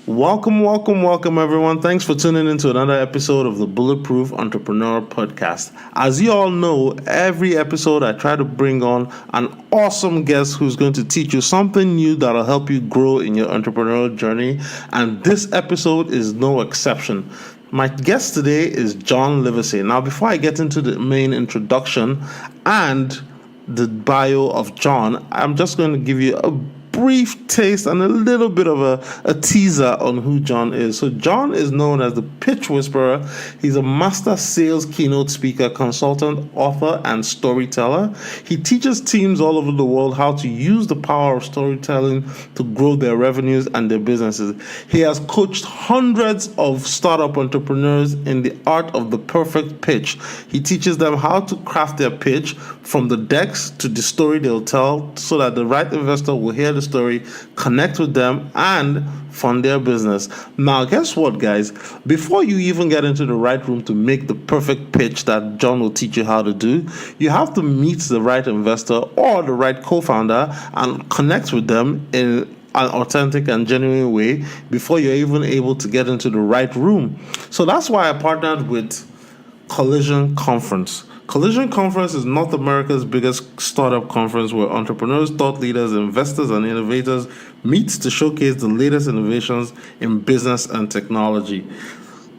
Welcome, everyone. Thanks for tuning into another episode of the Bulletproof Entrepreneur Podcast. As you all know, every episode I try to bring on an awesome guest who's going to teach you something new that'll help you grow in your entrepreneurial journey. And this episode is no exception. My guest today is John Livesay. Now, before I get into the main introduction and the bio of John, I'm just going to give you a brief taste and a little bit of a teaser on who John is. So John is known as the Pitch Whisperer. He's a master sales keynote speaker, consultant, author, and storyteller. He teaches teams all over the world how to use the power of storytelling to grow their revenues and their businesses. He has coached hundreds of startup entrepreneurs in the art of the perfect pitch. He teaches them how to craft their pitch from the decks to the story they'll tell so that the right investor will hear the story, connect with them, and fund their business. Now, guess what, guys? Before you even get into the right room to make the perfect pitch that John will teach you how to do, you have to meet the right investor or the right co-founder and connect with them in an authentic and genuine way before you're even able to get into the right room. So that's why I partnered with Collision Conference. Collision Conference is North America's biggest startup conference where entrepreneurs, thought leaders, investors, and innovators meet to showcase the latest innovations in business and technology.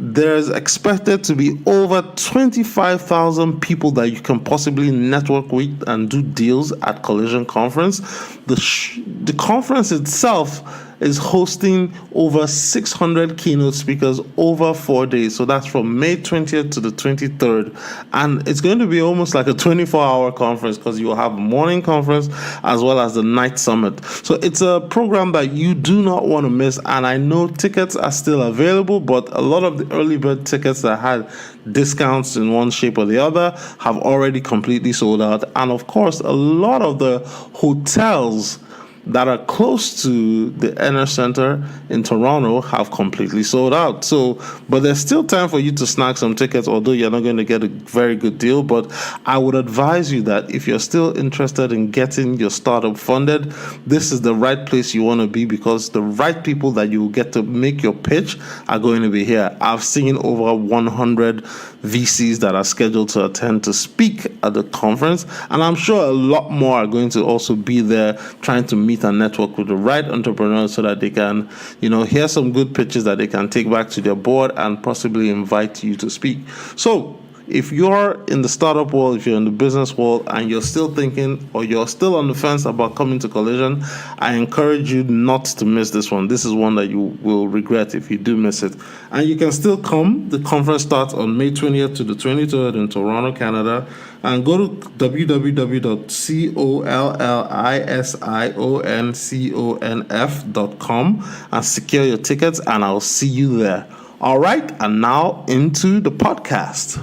There's expected to be over 25,000 people that you can possibly network with and do deals at Collision Conference. The conference itself is hosting over 600 keynote speakers over 4 days. So that's from May 20th to the 23rd. And it's going to be almost like a 24-hour conference because you will have a morning conference as well as the night summit. So it's a program that you do not want to miss. And I know tickets are still available, but a lot of the early bird tickets that had discounts in one shape or the other have already completely sold out. And of course, a lot of the hotels that are close to the inner center in Toronto have completely sold out. So, but there's still time for you to snag some tickets, although you're not going to get a very good deal. But I would advise you that if you're still interested in getting your startup funded, this is the right place you want to be because the right people that you will get to make your pitch are going to be here. I've seen over 100 VCs that are scheduled to attend to speak at the conference, and I'm sure a lot more are going to also be there trying to meet and network with the right entrepreneurs so that they can, hear some good pitches that they can take back to their board and possibly invite you to speak. So if you're in the startup world, if you're in the business world, and you're still thinking or you're still on the fence about coming to Collision, I encourage you not to miss this one. This is one that you will regret if you do miss it. And you can still come. The conference starts on May 20th to the 23rd in Toronto, Canada. And go to www.collisionconf.com and secure your tickets, and I'll see you there. All right, and now into the podcast.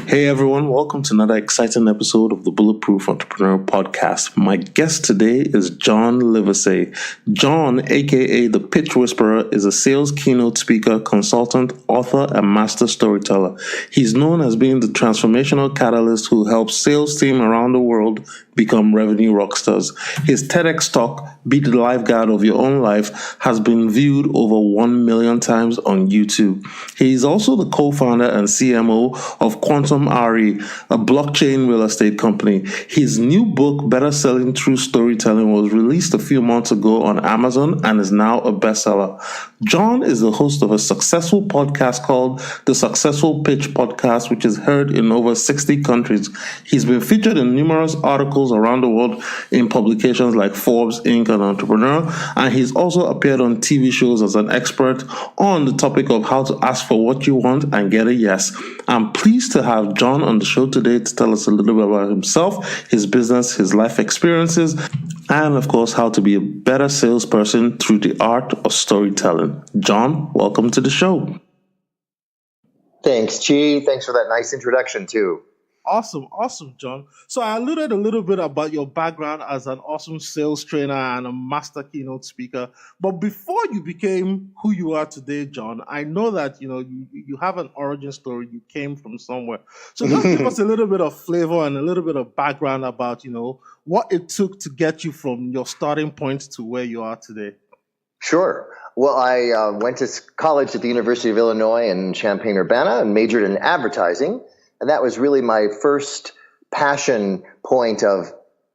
Hey everyone, welcome to another exciting episode of the Bulletproof Entrepreneur Podcast. My guest today is John Livesay. John, aka the Pitch Whisperer, is a sales keynote speaker, consultant, author, and master storyteller. He's known as being the transformational catalyst who helps sales teams around the world become revenue rockstars. His TEDx talk, Be the Lifeguard of Your Own Life, has been viewed over 1 million times on YouTube. He is also the co-founder and CMO of QuantmRE, a blockchain real estate company. His new book, Better Selling Through Storytelling, was released a few months ago on Amazon and is now a bestseller. John is the host of a successful podcast called The Successful Pitch Podcast, which is heard in over 60 countries. He's been featured in numerous articles around the world in publications like Forbes, Inc. and Entrepreneur, and he's also appeared on TV shows as an expert on the topic of how to ask for what you want and get a yes. I'm pleased to have John on the show today to tell us a little bit about himself, his business, his life experiences, and of course, how to be a better salesperson through the art of storytelling. John, welcome to the show. Thanks, Chi. Thanks for that nice introduction, too. Awesome, John. So I alluded a little bit about your background as an awesome sales trainer and a master keynote speaker. But before you became who you are today, John, I know that you have an origin story. You came from somewhere. So just give us a little bit of flavor and a little bit of background about what it took to get you from your starting point to where you are today. Sure. Well, I went to college at the University of Illinois in Champaign-Urbana and majored in advertising. And that was really my first passion point of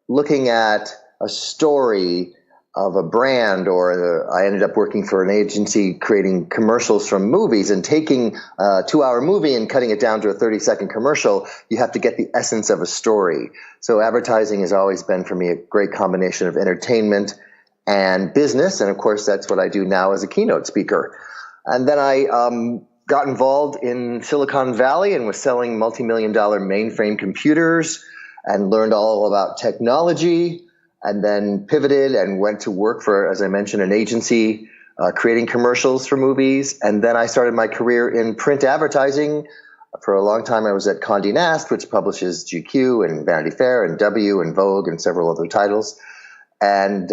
looking at a story of a brand, or I ended up working for an agency creating commercials from movies, and taking a 2-hour movie and cutting it down to a 30-second commercial. You have to get the essence of a story. So advertising has always been for me a great combination of entertainment and business. And of course, that's what I do now as a keynote speaker. And then I got involved in Silicon Valley and was selling multi-million-dollar mainframe computers and learned all about technology, and then pivoted and went to work for, as I mentioned, an agency creating commercials for movies. And then I started my career in print advertising. For a long time, I was at Condé Nast, which publishes GQ and Vanity Fair and W and Vogue and several other titles. And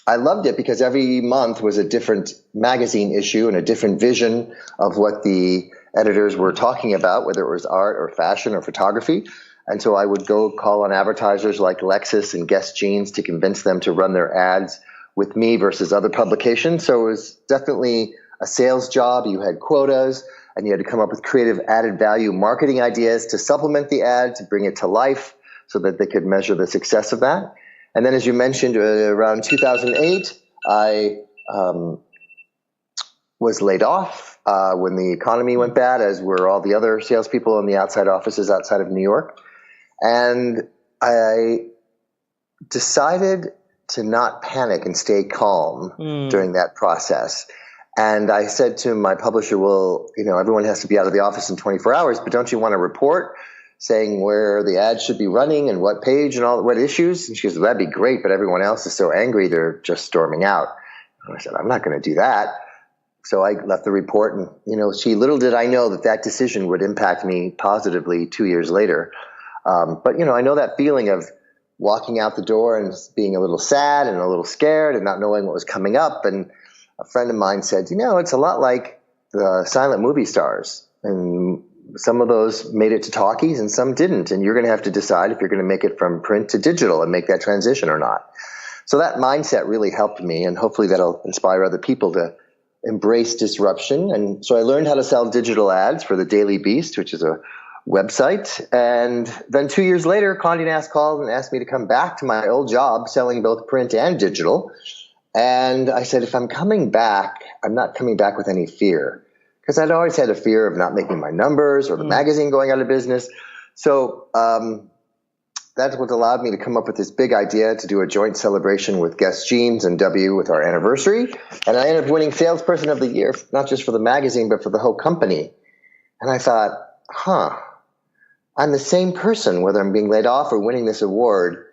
I loved it because every month was a different magazine issue and a different vision of what the editors were talking about, whether it was art or fashion or photography. And so I would go call on advertisers like Lexus and Guess Jeans to convince them to run their ads with me versus other publications. So it was definitely a sales job. You had quotas, and you had to come up with creative added value marketing ideas to supplement the ad, to bring it to life so that they could measure the success of that. And then, as you mentioned, around 2008, I was laid off when the economy went bad, as were all the other salespeople in the outside offices outside of New York. And I decided to not panic and stay calm during that process. And I said to my publisher, well, everyone has to be out of the office in 24 hours, but don't you want a report saying where the ad should be running and what page and what issues? And she goes, well, that'd be great, but everyone else is so angry, they're just storming out. And I said, I'm not going to do that. So I left the report, and, little did I know that decision would impact me positively 2 years later. But, I know that feeling of walking out the door and being a little sad and a little scared and not knowing what was coming up. And a friend of mine said, it's a lot like the silent movie stars. And some of those made it to talkies and some didn't. And you're going to have to decide if you're going to make it from print to digital and make that transition or not. So that mindset really helped me, and hopefully that'll inspire other people to embrace disruption. And so I learned how to sell digital ads for the Daily Beast, which is a website. And then 2 years later, Condé Nast called and asked me to come back to my old job selling both print and digital. And I said, if I'm coming back, I'm not coming back with any fear, because I'd always had a fear of not making my numbers or the magazine going out of business. So that's what allowed me to come up with this big idea to do a joint celebration with Guess Jeans and W with our anniversary. And I ended up winning Salesperson of the Year, not just for the magazine, but for the whole company. And I thought, I'm the same person, whether I'm being laid off or winning this award.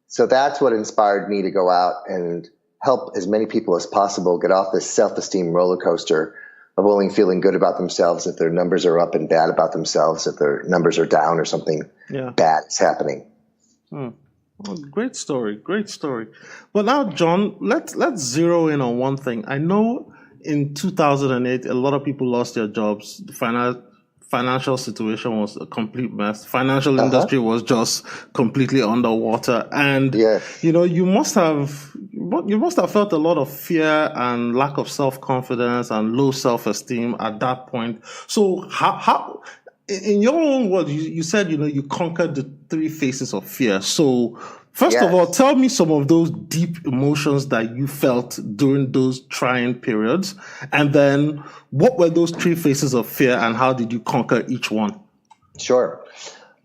So that's what inspired me to go out and help as many people as possible get off this self-esteem roller coaster of only feeling good about themselves if their numbers are up, and bad about themselves if their numbers are down or something bad is happening. Well, great story. Well, now, John, let's zero in on one thing. I know in 2008, a lot of people lost their jobs. The financial situation was a complete mess. Financial industry was just completely underwater. And, you must have felt a lot of fear and lack of self-confidence and low self-esteem at that point. So how in your own words, you said, you conquered the 3 phases of fear. So first of all, tell me some of those deep emotions that you felt during those trying periods. And then what were those 3 phases of fear, and how did you conquer each one? Sure.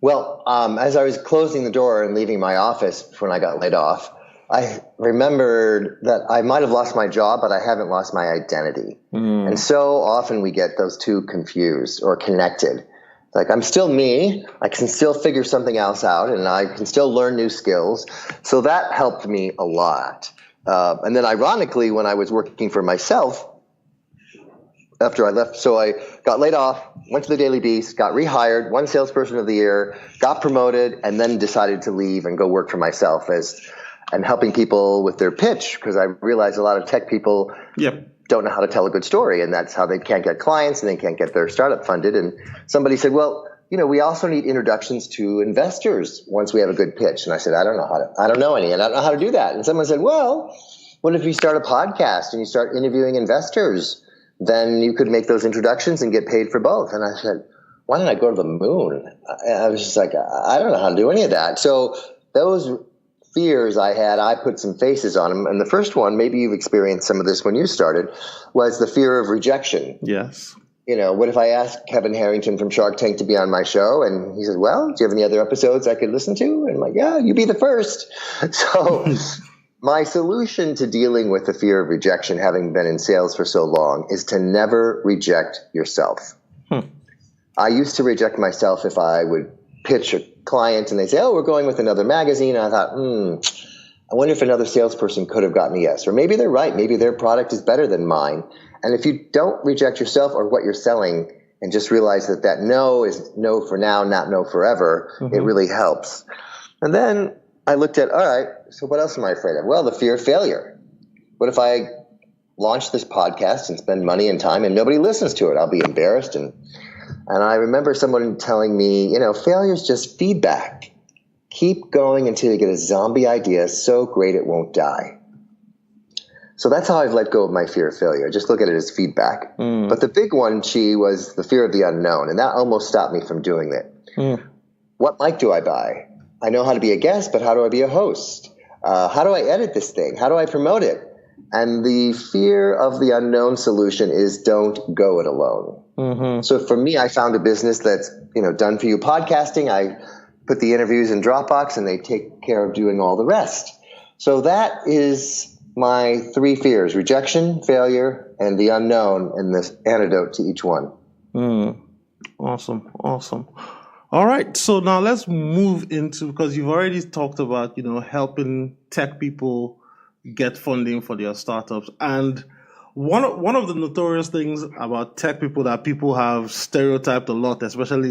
Well, as I was closing the door and leaving my office when I got laid off, I remembered that I might have lost my job, but I haven't lost my identity. And so often we get those two confused or connected. Like, I'm still me, I can still figure something else out, and I can still learn new skills. So that helped me a lot. And then ironically, when I was working for myself, after I left, so I got laid off, went to the Daily Beast, got rehired, won Salesperson of the Year, got promoted, and then decided to leave and go work for myself and helping people with their pitch, because I realized a lot of tech people don't know how to tell a good story, and that's how they can't get clients and they can't get their startup funded. And somebody said, well, we also need introductions to investors once we have a good pitch. And I said, I don't know any, and I don't know how to do that. And someone said, well, what if you start a podcast and you start interviewing investors? Then you could make those introductions and get paid for both. And I said, why don't I go to the moon? I was just like, I don't know how to do any of that. So those fears I had, I put some faces on them. And the first one, maybe you've experienced some of this when you started, was the fear of rejection. Yes. You know, what if I asked Kevin Harrington from Shark Tank to be on my show? And he said, well, do you have any other episodes I could listen to? And I'm like, yeah, you be the first. So my solution to dealing with the fear of rejection, having been in sales for so long, is to never reject yourself. I used to reject myself if I would pitch a client and they say, oh, we're going with another magazine. And I thought, I wonder if another salesperson could have gotten a yes. Or maybe they're right. Maybe their product is better than mine. And if you don't reject yourself or what you're selling and just realize that that no is no for now, not no forever, it really helps. And then I looked at, all right, so what else am I afraid of? Well, the fear of failure. What if I launch this podcast and spend money and time and nobody listens to it? I'll be embarrassed. And I remember someone telling me, you know, failure is just feedback. Keep going until you get a zombie idea so great it won't die. So that's how I've let go of my fear of failure. Just look at it as feedback. But the big one, Chi, was the fear of the unknown. And that almost stopped me from doing it. What mic do I buy? I know how to be a guest, but how do I be a host? How do I edit this thing? How do I promote it? And the fear of the unknown solution is don't go it alone. So for me, I found a business that's, you know, done for you podcasting. I put the interviews in Dropbox and they take care of doing all the rest. So that is my three fears: rejection, failure, and the unknown, and this antidote to each one. Awesome. All right. So now let's move into, because you've already talked about, you know, helping tech people get funding for their startups. And one of the notorious things about tech people that people have stereotyped a lot, especially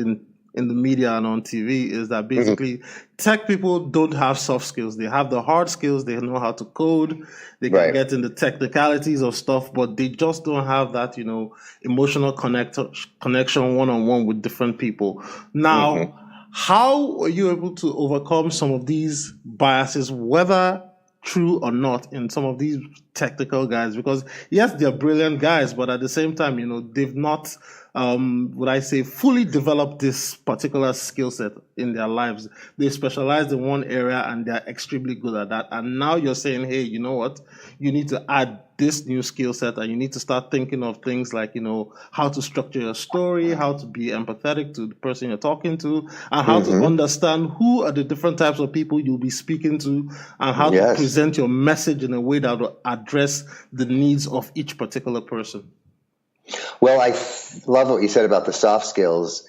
in the media and on TV, is that basically tech people don't have soft skills. They have the hard skills. They know how to code. They can get in the technicalities of stuff, but they just don't have that, you know, emotional connection one-on-one with different people. Now, how are you able to overcome some of these biases, whether true or not, in some of these technical guys? Because yes, they're brilliant guys, but at the same time, you know, they've not would I say fully developed this particular skill set in their lives. They specialize in one area and they're extremely good at that. And now you're saying, hey, you know what? You need to add this new skill set and you need to start thinking of things like, you know, how to structure your story, how to be empathetic to the person you're talking to, and how to understand who are the different types of people you'll be speaking to, and how to present your message in a way that will address the needs of each particular person. Well, I love what you said about the soft skills.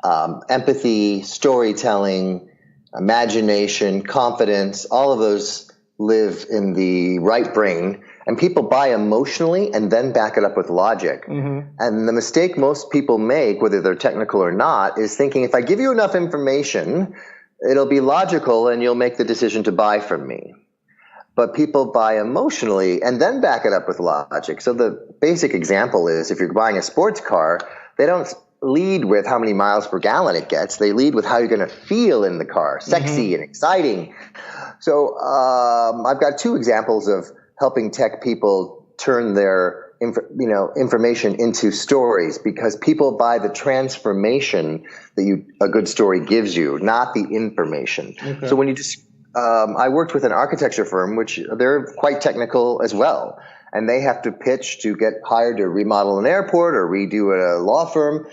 Empathy, storytelling, imagination, confidence, all of those live in the right brain. And people buy emotionally and then back it up with logic. And the mistake most people make, whether they're technical or not, is thinking if I give you enough information, it'll be logical and you'll make the decision to buy from me. But people buy emotionally and then back it up with logic. So the basic example is if you're buying a sports car, they don't lead with how many miles per gallon it gets. They lead with how you're going to feel in the car, sexy and exciting. So I've got two examples of helping tech people turn their information into stories, because people buy the transformation that a good story gives you, not the information. So when you just I worked with an architecture firm, which they're quite technical as well. And they have to pitch to get hired to remodel an airport or redo a law firm.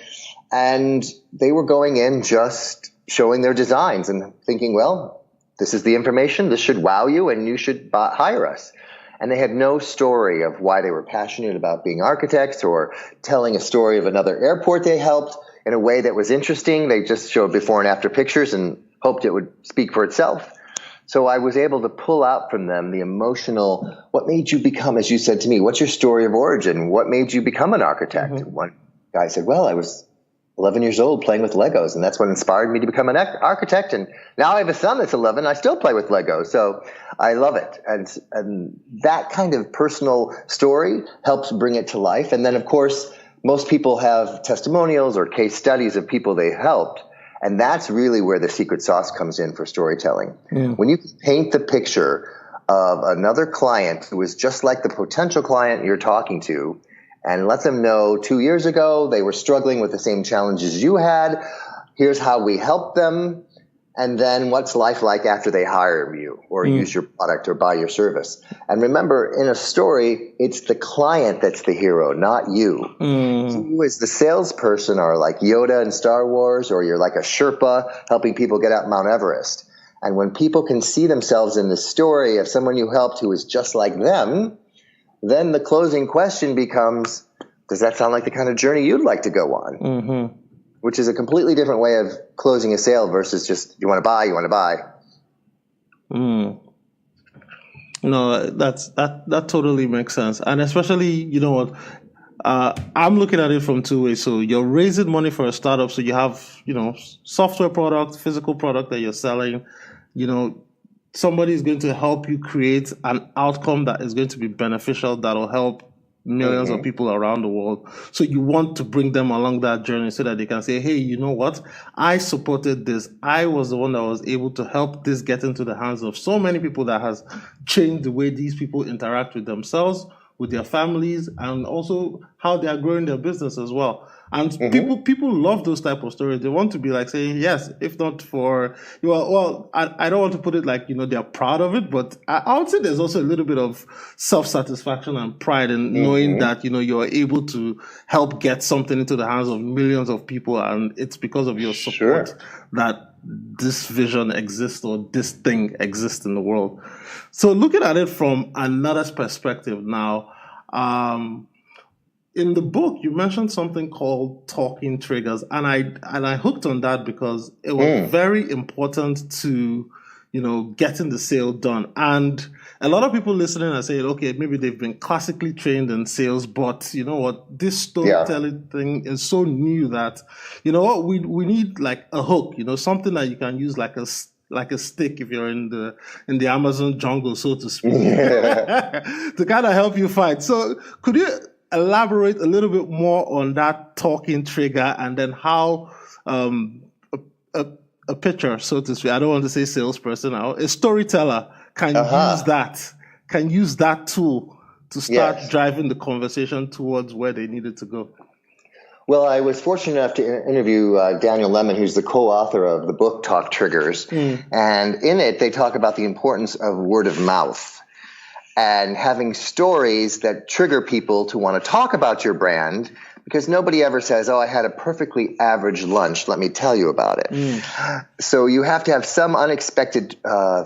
And they were going in just showing their designs and thinking, well, this is the information. This should wow you and you should hire us. And they had no story of why they were passionate about being architects or telling a story of another airport they helped in a way that was interesting. They just showed before and after pictures and hoped it would speak for itself. So I was able to pull out from them the emotional, what made you become, as you said to me, what's your story of origin? What made you become an architect? One guy said, well, I was 11 years old playing with Legos, and that's what inspired me to become an architect. And now I have a son that's 11. I still play with Legos, so I love it. And that kind of personal story helps bring it to life. And then, of course, most people have testimonials or case studies of people they helped. And that's really where the secret sauce comes in for storytelling. When you paint the picture of another client who is just like the potential client you're talking to, and let them know 2 years ago they were struggling with the same challenges you had. Here's how we helped them. And then what's life like after they hire you or use your product or buy your service? And remember, in a story, it's the client that's the hero, not you. You as the salesperson are like Yoda in Star Wars, or you're like a Sherpa helping people get up Mount Everest. And when people can see themselves in the story of someone you helped who is just like them, then the closing question becomes, does that sound like the kind of journey you'd like to go on? Which is a completely different way of closing a sale versus just, you want to buy, you want to buy. No, that totally makes sense. And especially, you know what, I'm looking at it from two ways. So you're raising money for a startup. So you have, you know, software product, physical product that you're selling. You know, somebody is going to help you create an outcome that is going to be beneficial, that'll help millions of people around the world. So you want to bring them along that journey so that they can say, hey, you know what? I supported this. I was the one that was able to help this get into the hands of so many people that has changed the way these people interact with themselves, with their families, and also how they are growing their business as well. And people love those type of stories. They want to be like saying, yes, if not for, I don't want to put it like, you know, they're proud of it, but I would say there's also a little bit of self-satisfaction and pride in knowing that, you know, you're able to help get something into the hands of millions of people. And it's because of your support that this vision exists or this thing exists in the world. So looking at it from another perspective now, in the book, you mentioned something called talking triggers, and I hooked on that because it was very important to, you know, getting the sale done. And a lot of people listening are saying, okay, maybe they've been classically trained in sales, but you know what, this storytelling thing is so new that, you know what, we need like a hook, you know, something that you can use like a stick if you're in the Amazon jungle, so to speak, to kind of help you fight. So could you elaborate a little bit more on that talking trigger, and then how a pitcher, so to speak, I don't want to say salesperson now, a storyteller can use that tool to start driving the conversation towards where they needed to go? Well, I was fortunate enough to interview Daniel Lemon, who's the co-author of the book Talk Triggers. And in it, they talk about the importance of word of mouth and having stories that trigger people to want to talk about your brand, because nobody ever says, oh, I had a perfectly average lunch, let me tell you about it. So you have to have some unexpected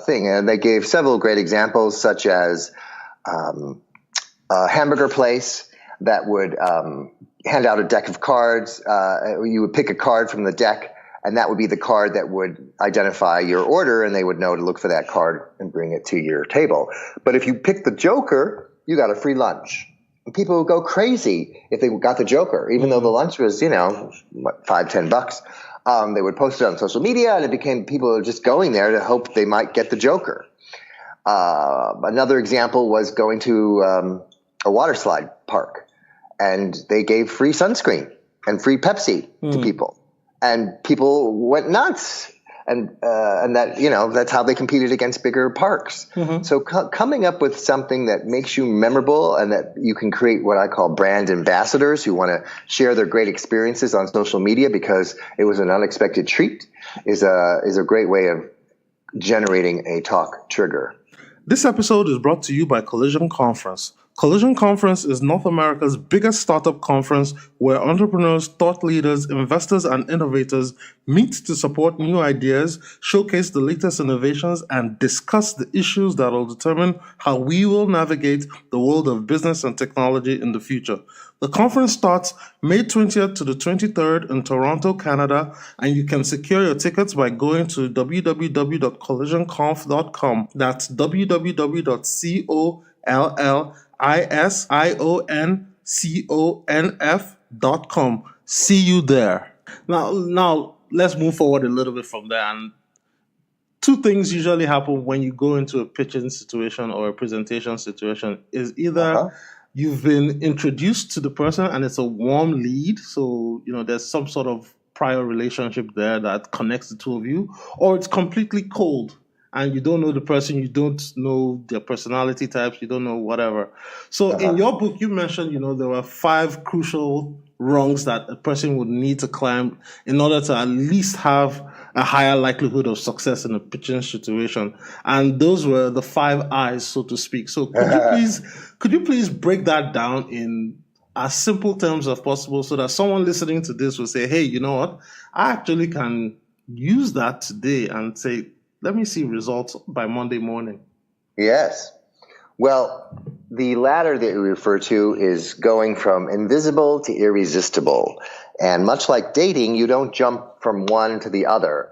thing. And they gave several great examples, such as a hamburger place that would hand out a deck of cards. You would pick a card from the deck, and that would be the card that would identify your order, and they would know to look for that card and bring it to your table. But if you pick the Joker, you got a free lunch. And people would go crazy if they got the Joker, even though the lunch was, you know, $5-10. They would post it on social media, and it became people just going there to hope they might get the Joker. Another example was going to a water slide park, and they gave free sunscreen and free Pepsi to people. And people went nuts, and that, you know, that's how they competed against bigger parks. So coming up with something that makes you memorable, and that you can create what I call brand ambassadors who want to share their great experiences on social media because it was an unexpected treat, is a great way of generating a talk trigger. This episode is brought to you by Collision Conference. Collision Conference is North America's biggest startup conference where entrepreneurs, thought leaders, investors, and innovators meet to support new ideas, showcase the latest innovations, and discuss the issues that will determine how we will navigate the world of business and technology in the future. The conference starts May 20th to the 23rd in Toronto, Canada, and you can secure your tickets by going to www.collisionconf.com. That's www.collisionconf.com. See you there. Now let's move forward a little bit from there. And two things usually happen when you go into a pitching situation or a presentation situation is either you've been introduced to the person and it's a warm lead, so you know there's some sort of prior relationship there that connects the two of you, or it's completely cold and you don't know the person, you don't know their personality types, you don't know whatever. So in your book, you mentioned, there were 5 crucial rungs that a person would need to climb in order to at least have a higher likelihood of success in a pitching situation. And those were the 5 I's, so to speak. So could you please break that down in as simple terms as possible so that someone listening to this will say, hey, you know what? I actually can use that today and say, let me see results by Monday morning. Yes. Well, the latter that you refer to is going from invisible to irresistible. And much like dating, you don't jump from one to the other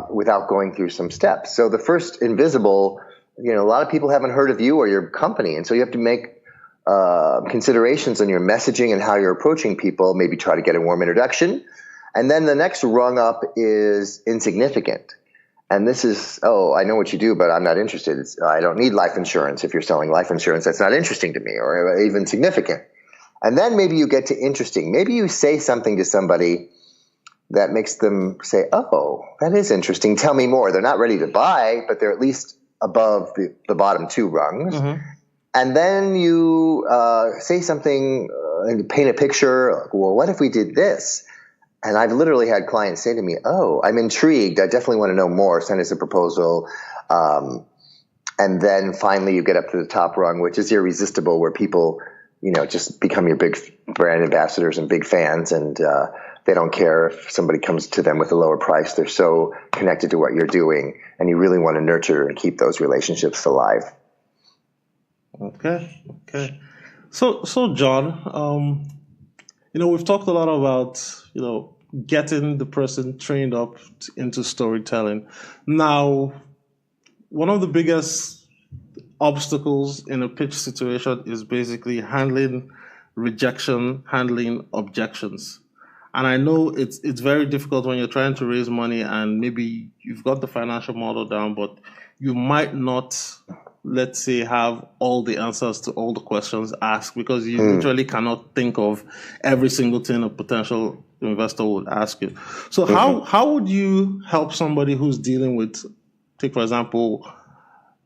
without going through some steps. So the first invisible, a lot of people haven't heard of you or your company. And so you have to make considerations on your messaging and how you're approaching people, maybe try to get a warm introduction. And then the next rung up is insignificant. And this is, I know what you do, but I'm not interested. I don't need life insurance. If you're selling life insurance, that's not interesting to me or even significant. And then maybe you get to interesting. Maybe you say something to somebody that makes them say, oh, that is interesting. Tell me more. They're not ready to buy, but they're at least above the bottom 2 rungs. Mm-hmm. And then you say something and paint a picture. Like, well, what if we did this? And I've literally had clients say to me, oh, I'm intrigued. I definitely want to know more. Send us a proposal. And then finally you get up to the top rung, which is irresistible, where people, just become your big brand ambassadors and big fans. And they don't care if somebody comes to them with a lower price. They're so connected to what you're doing. And you really want to nurture and keep those relationships alive. Okay. So John, we've talked a lot about, getting the person trained up into storytelling. Now, one of the biggest obstacles in a pitch situation is basically handling rejection, handling objections. And I know it's very difficult when you're trying to raise money and maybe you've got the financial model down, but you might not, let's say, have all the answers to all the questions asked because you literally cannot think of every single thing a potential investor would ask you. So how would you help somebody who's dealing with, take for example,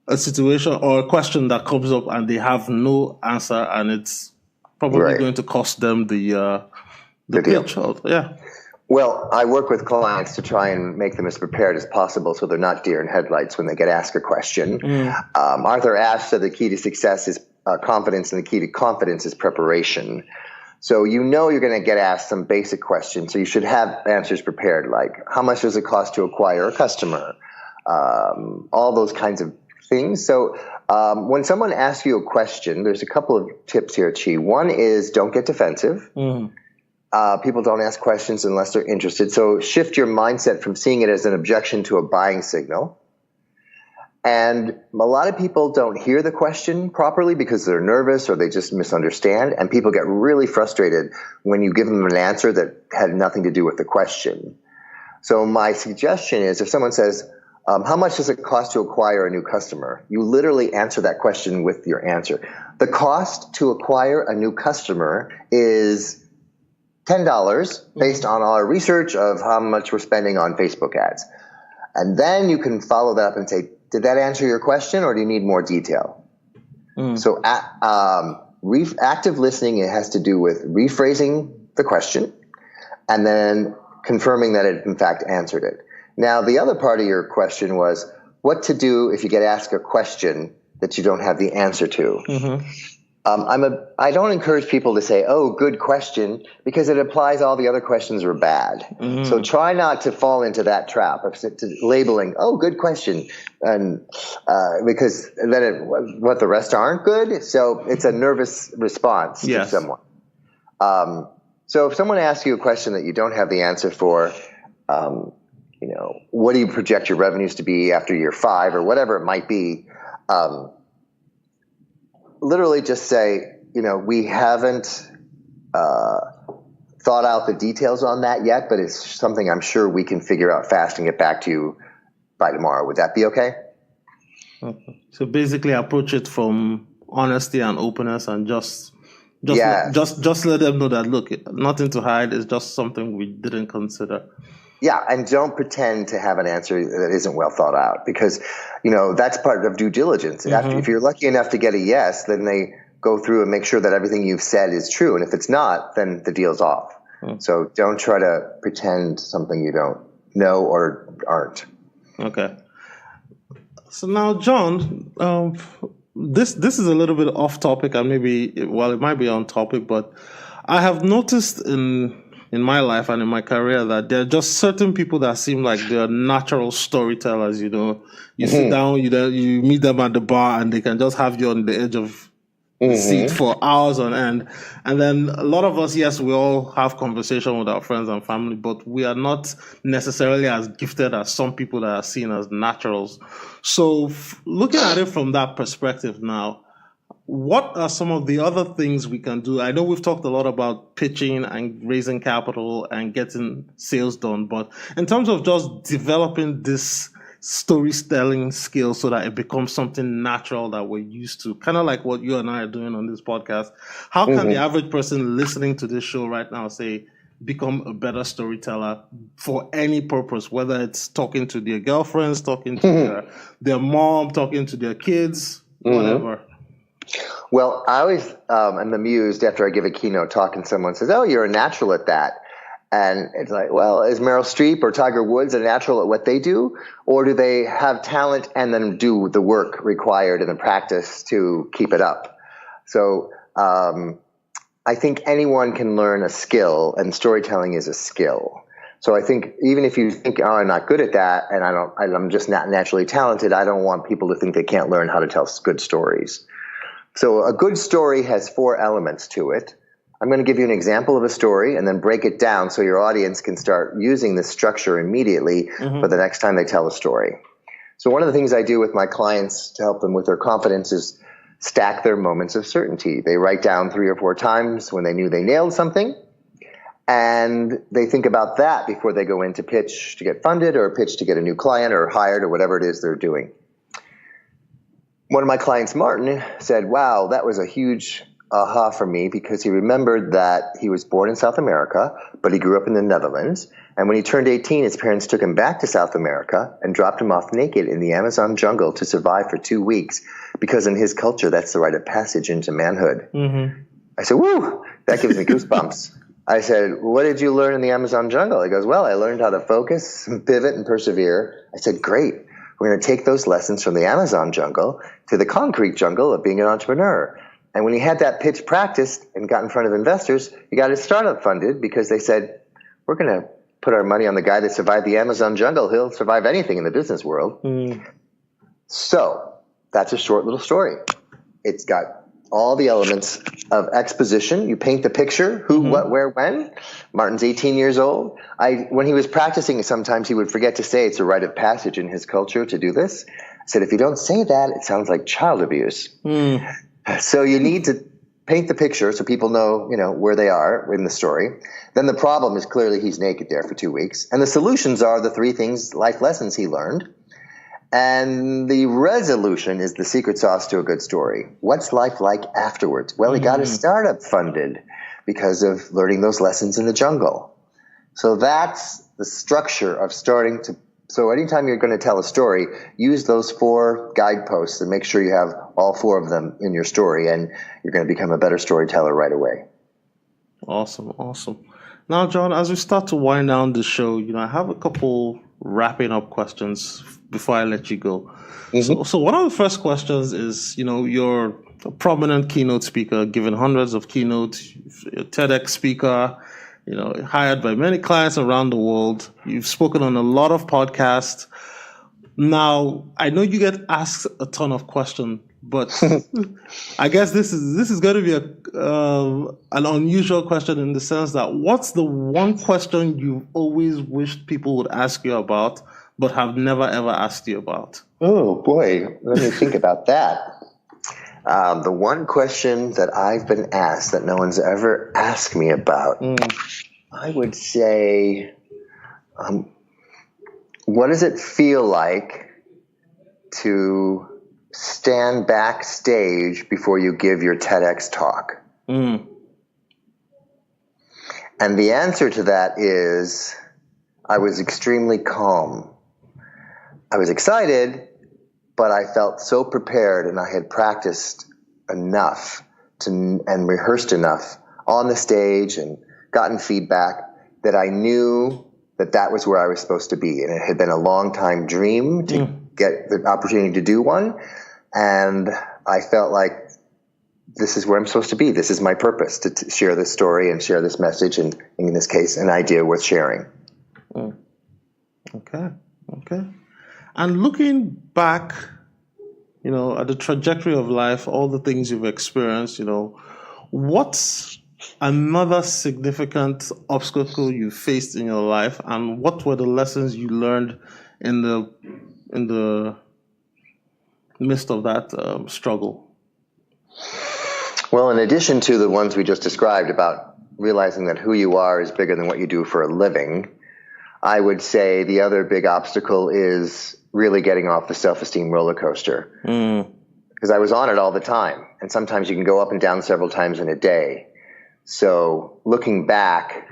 a situation or a question that comes up and they have no answer and it's probably going to cost them the pitch? Yeah. Well, I work with clients to try and make them as prepared as possible so they're not deer in headlights when they get asked a question. Arthur Ashe said the key to success is confidence, and the key to confidence is preparation. So you're going to get asked some basic questions, so you should have answers prepared, like how much does it cost to acquire a customer? All those kinds of things. So when someone asks you a question, there's a couple of tips here, Chi. One is don't get defensive. People don't ask questions unless they're interested. So shift your mindset from seeing it as an objection to a buying signal. And a lot of people don't hear the question properly because they're nervous or they just misunderstand. And people get really frustrated when you give them an answer that had nothing to do with the question. So my suggestion is if someone says, how much does it cost to acquire a new customer? You literally answer that question with your answer. The cost to acquire a new customer is $10 based on our research of how much we're spending on Facebook ads. And then you can follow that up and say, did that answer your question or do you need more detail? So active listening, it has to do with rephrasing the question and then confirming that it in fact answered it. Now, the other part of your question was what to do if you get asked a question that you don't have the answer to. I don't encourage people to say, oh, good question, because it implies all the other questions are bad. So try not to fall into that trap of labeling, oh, good question, and because then what the rest aren't good. So it's a nervous response to someone. So if someone asks you a question that you don't have the answer for, what do you project your revenues to be after year 5 or whatever it might be, literally just say, we haven't thought out the details on that yet, but it's something I'm sure we can figure out fast and get back to you by tomorrow. Would that be okay? So basically approach it from honesty and openness and just let them know that, look, nothing to hide. It's just something we didn't consider. Yeah, and don't pretend to have an answer that isn't well thought out, because, that's part of due diligence. If you're lucky enough to get a yes, then they go through and make sure that everything you've said is true. And if it's not, then the deal's off. So don't try to pretend something you don't know or aren't. Okay. So now, John, this is a little bit off topic, and it might be on topic, but I have noticed in my life and in my career that there are just certain people that seem like they're natural storytellers. You sit down, you meet them at the bar, and they can just have you on the edge of the seat for hours on end. And then a lot of us, yes, we all have conversation with our friends and family, but we are not necessarily as gifted as some people that are seen as naturals. So looking at it from that perspective now, what are some of the other things we can do? I know we've talked a lot about pitching and raising capital and getting sales done, but in terms of just developing this storytelling skill so that it becomes something natural that we're used to, kind of like what you and I are doing on this podcast, how can the average person listening to this show right now, say, become a better storyteller for any purpose, whether it's talking to their girlfriends, talking to their mom, talking to their kids, whatever? Well, I always am amused after I give a keynote talk and someone says, "Oh, you're a natural at that." And it's like, well, is Meryl Streep or Tiger Woods a natural at what they do? Or do they have talent and then do the work required in the practice to keep it up? So I think anyone can learn a skill, and storytelling is a skill. So I think even if you think, "Oh, I'm not good at that, and I'm just not naturally talented," I don't want people to think they can't learn how to tell good stories. So a good story has 4 elements to it. I'm going to give you an example of a story and then break it down so your audience can start using this structure immediately for the next time they tell a story. So one of the things I do with my clients to help them with their confidence is stack their moments of certainty. They write down 3 or 4 times when they knew they nailed something, and they think about that before they go in to pitch to get funded or pitch to get a new client or hired or whatever it is they're doing. One of my clients, Martin, said, "Wow, that was a huge aha for me," because he remembered that he was born in South America, but he grew up in the Netherlands. And when he turned 18, his parents took him back to South America and dropped him off naked in the Amazon jungle to survive for 2 weeks, because in his culture, that's the rite of passage into manhood. I said, "Woo, that gives me goosebumps." I said, "What did you learn in the Amazon jungle?" He goes, "Well, I learned how to focus, pivot, and persevere." I said, "Great. We're going to take those lessons from the Amazon jungle to the concrete jungle of being an entrepreneur." And when he had that pitch practiced and got in front of investors, he got his startup funded because they said, "We're going to put our money on the guy that survived the Amazon jungle. He'll survive anything in the business world." So that's a short little story. It's got all the elements of exposition. You paint the picture, who, what, where, when. Martin's 18 years old. When he was practicing, sometimes he would forget to say it's a rite of passage in his culture to do this. I said, "If you don't say that, it sounds like child abuse." So you need to paint the picture so people know, where they are in the story. Then the problem is clearly he's naked there for 2 weeks. And the solutions are the 3 things, life lessons he learned. And the resolution is the secret sauce to a good story. What's life like afterwards? Well, he got his startup funded because of learning those lessons in the jungle. So that's the structure of starting to. So anytime you're going to tell a story, use those 4 guideposts and make sure you have all 4 of them in your story, and you're going to become a better storyteller right away. Awesome. Now, John, as we start to wind down the show, I have a couple wrapping up questions before I let you go. So one of the first questions is, you're a prominent keynote speaker, given hundreds of keynotes, a TEDx speaker, hired by many clients around the world. You've spoken on a lot of podcasts. Now, I know you get asked a ton of questions, but I guess this is going to be an unusual question in the sense that what's the one question you've always wished people would ask you about, but have never ever asked you about? Oh boy, let me think about that. The one question that I've been asked that no one's ever asked me about, I would say, what does it feel like to stand backstage before you give your TEDx talk? And the answer to that is, I was extremely calm. I was excited, but I felt so prepared, and I had practiced enough and rehearsed enough on the stage and gotten feedback that I knew that was where I was supposed to be. And it had been a long time dream to get the opportunity to do one. And I felt like this is where I'm supposed to be. This is my purpose, to share this story and share this message, and in this case, an idea worth sharing. Okay. And looking back, at the trajectory of life, all the things you've experienced, what's another significant obstacle you faced in your life, and what were the lessons you learned in the midst of that struggle? Well, in addition to the ones we just described about realizing that who you are is bigger than what you do for a living, I would say the other big obstacle is really getting off the self-esteem roller coaster. Because I was on it all the time. And sometimes you can go up and down several times in a day. So looking back,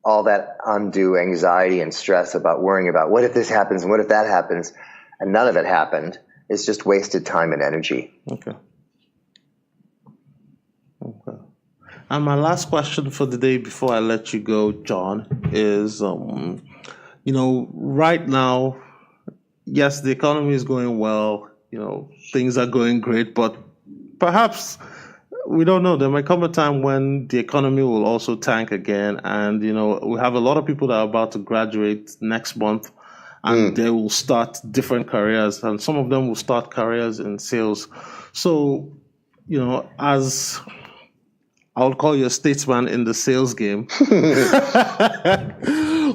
all that undue anxiety and stress about worrying about what if this happens and what if that happens, and none of it happened, is just wasted time and energy. Okay. And my last question for the day before I let you go, John, is, right now, yes, the economy is going well, things are going great, but perhaps we don't know. There might come a time when the economy will also tank again. And, we have a lot of people that are about to graduate next month, and they will start different careers, and some of them will start careers in sales. So, as I would call you a statesman in the sales game.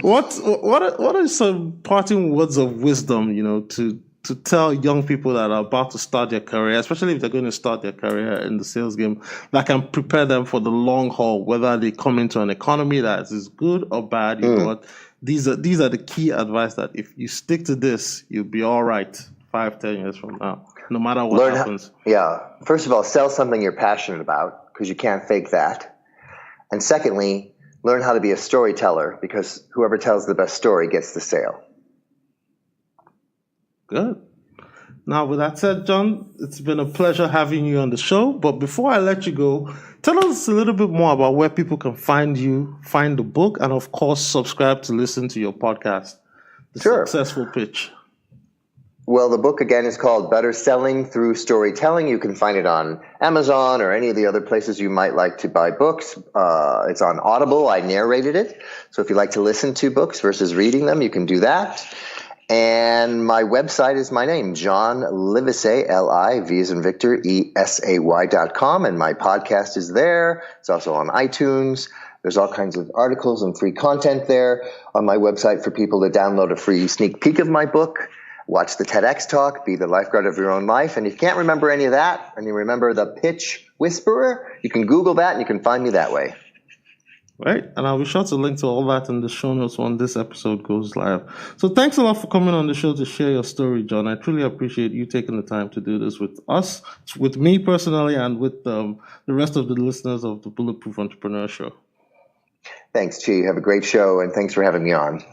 What are some parting words of wisdom, to tell young people that are about to start their career, especially if they're going to start their career in the sales game, that can prepare them for the long haul, whether they come into an economy that is good or bad? These are the key advice that if you stick to this, you'll be all right 5-10 years from now, no matter what happens. First of all, sell something you're passionate about, because you can't fake that. And secondly, learn how to be a storyteller, because whoever tells the best story gets the sale. Good. Now, with that said, John, it's been a pleasure having you on the show. But before I let you go, tell us a little bit more about where people can find you, find the book, and of course, subscribe to listen to your podcast, The Successful Pitch. Well, the book, again, is called Better Selling Through Storytelling. You can find it on Amazon or any of the other places you might like to buy books. It's on Audible. I narrated it. So if you like to listen to books versus reading them, you can do that. And my website is my name, John Livesay, L-I-V as in Victor, E-S-A-Y.com. And my podcast is there. It's also on iTunes. There's all kinds of articles and free content there on my website for people to download a free sneak peek of my book. Watch the TEDx talk, be the lifeguard of your own life. And if you can't remember any of that, and you remember the pitch whisperer, you can Google that and you can find me that way. Right. And I'll be sure to link to all that in the show notes when this episode goes live. So thanks a lot for coming on the show to share your story, John. I truly appreciate you taking the time to do this with us, with me personally, and with the rest of the listeners of the Bulletproof Entrepreneur Show. Thanks, Chi. Have a great show, and thanks for having me on.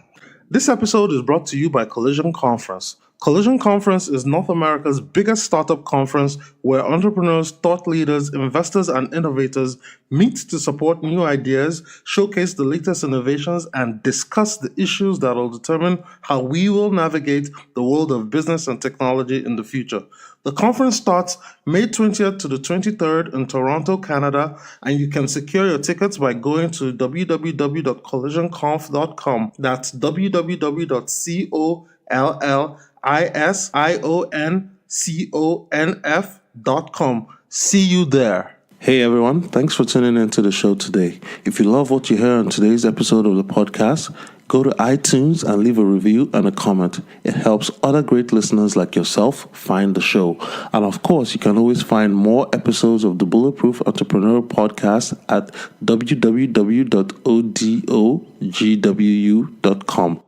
This episode is brought to you by Collision Conference. Collision Conference is North America's biggest startup conference where entrepreneurs, thought leaders, investors, and innovators meet to support new ideas, showcase the latest innovations, and discuss the issues that will determine how we will navigate the world of business and technology in the future. The conference starts May 20th to the 23rd in Toronto, Canada, and you can secure your tickets by going to www.collisionconf.com. That's www.collisionconf.com. See you there. Hey everyone, thanks for tuning into the show today. If you love what you hear on today's episode of the podcast, go to iTunes and leave a review and a comment. It helps other great listeners like yourself find the show. And of course, you can always find more episodes of the Bulletproof Entrepreneur Podcast at www.odogwu.com.